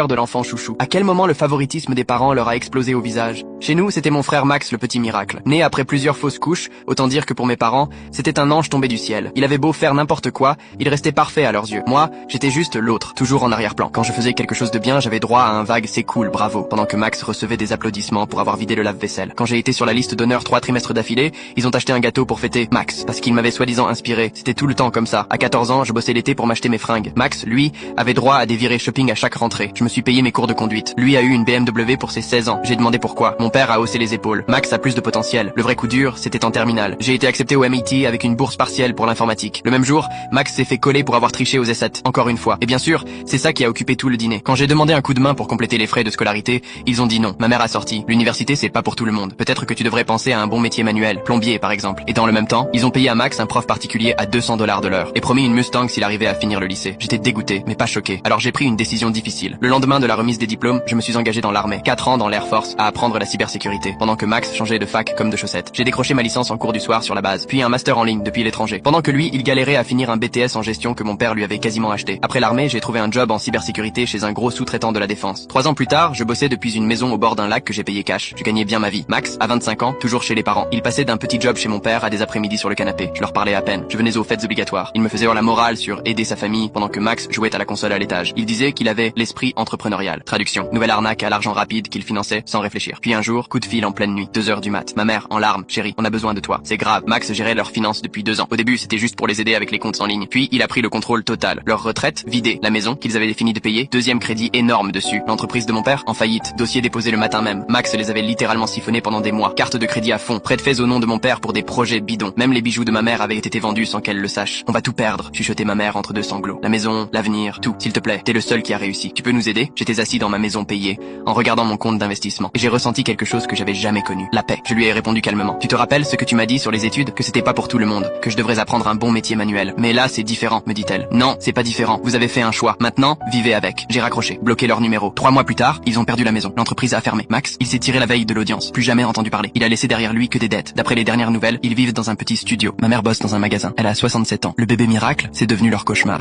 de l'enfant chouchou. À quel moment le favoritisme des parents leur a explosé au visage? Chez nous, c'était mon frère Max, le petit miracle. Né après plusieurs fausses couches, autant dire que pour mes parents, c'était un ange tombé du ciel. Il avait beau faire n'importe quoi, il restait parfait à leurs yeux. Moi, j'étais juste l'autre, toujours en arrière-plan. Quand je faisais quelque chose de bien, j'avais droit à un vague c'est cool, bravo, pendant que Max recevait des applaudissements pour avoir vidé le lave-vaisselle. Quand j'ai été sur la liste d'honneur 3 trimestres d'affilée, ils ont acheté un gâteau pour fêter Max, parce qu'il m'avait soi-disant inspiré. C'était tout le temps comme ça. À 14 ans, je bossais l'été pour m'acheter mes fringues. Max, lui, avait droit à des virées shopping à chaque rentrée. Je me suis payé mes cours de conduite. Lui a eu une BMW pour ses 16 ans. J'ai demandé pourquoi. Mon père a haussé les épaules. Max a plus de potentiel. Le vrai coup dur, c'était en terminale. J'ai été accepté au MIT avec une bourse partielle pour l'informatique. Le même jour, Max s'est fait coller pour avoir triché aux S7. Encore une fois. Et bien sûr, c'est ça qui a occupé tout le dîner. Quand j'ai demandé un coup de main pour compléter les frais de scolarité, ils ont dit non. Ma mère a sorti. L'université, c'est pas pour tout le monde. Peut-être que tu devrais penser à un bon métier manuel, plombier par exemple. Et dans le même temps, ils ont payé à Max un prof particulier à 200 $ de l'heure et promis une Mustang s'il arrivait à finir le lycée. J'étais dégoûté, mais pas choqué. Alors j'ai pris une décision difficile. Le lendemain de la remise des diplômes, je me suis engagé dans l'armée. 4 ans dans l'Air Force à apprendre la cybersécurité, pendant que Max changeait de fac comme de chaussettes. J'ai décroché ma licence en cours du soir sur la base, puis un master en ligne depuis l'étranger. Pendant que lui, il galérait à finir un BTS en gestion que mon père lui avait quasiment acheté. Après l'armée, j'ai trouvé un job en cybersécurité chez un gros sous-traitant de la défense. 3 ans plus tard, je bossais depuis une maison au bord d'un lac que j'ai payé cash. Je gagnais bien ma vie. Max, à 25 ans, toujours chez les parents. Il passait d'un petit job chez mon père à des après-midi sur le canapé. Je leur parlais à peine. Je venais aux fêtes obligatoires. Il me faisait la morale sur aider sa famille pendant que Max jouait à la console à l'étage. Il disait qu'il avait l'esprit entrepreneurial. Traduction. Nouvelle arnaque à l'argent rapide qu'il finançait sans réfléchir. Puis un jour, coup de fil en pleine nuit. 2 heures du mat. Ma mère, en larmes. Chérie, on a besoin de toi. C'est grave. Max gérait leurs finances depuis 2 ans. Au début, c'était juste pour les aider avec les comptes en ligne. Puis, il a pris le contrôle total. Leur retraite, vidée. La maison, qu'ils avaient fini de payer. Deuxième crédit énorme dessus. L'entreprise de mon père, en faillite. Dossier déposé le matin même. Max les avait littéralement siphonnés pendant des mois. Carte de crédit à fond. Prêt de fait au nom de mon père pour des projets bidons. Même les bijoux de ma mère avaient été vendus sans qu'elle le sache. On va tout perdre, chuchotait ma mère entre deux sanglots. La maison, l'avenir, tout. S'il te plaît, t'es le seul qui a réussi. Tu peux nous aider? J'étais assis dans ma maison payée, en regardant mon compte d'investissement. Et j'ai ressenti quelque chose que j'avais jamais connu. La paix. Je lui ai répondu calmement. Tu te rappelles ce que tu m'as dit sur les études? Que c'était pas pour tout le monde. Que je devrais apprendre un bon métier manuel. Mais là, c'est différent, me dit-elle. Non, c'est pas différent. Vous avez fait un choix. Maintenant, vivez avec. J'ai raccroché. Bloqué leur numéro. 3 mois plus tard, ils ont perdu la maison. L'entreprise a fermé. Max, il s'est tiré la veille de l'audience. Plus jamais entendu parler. Il a laissé derrière lui que des dettes. D'après les dernières nouvelles, ils vivent dans un petit studio. Ma mère bosse dans un magasin. Elle a 67 ans. Le bébé miracle, c'est devenu leur cauchemar.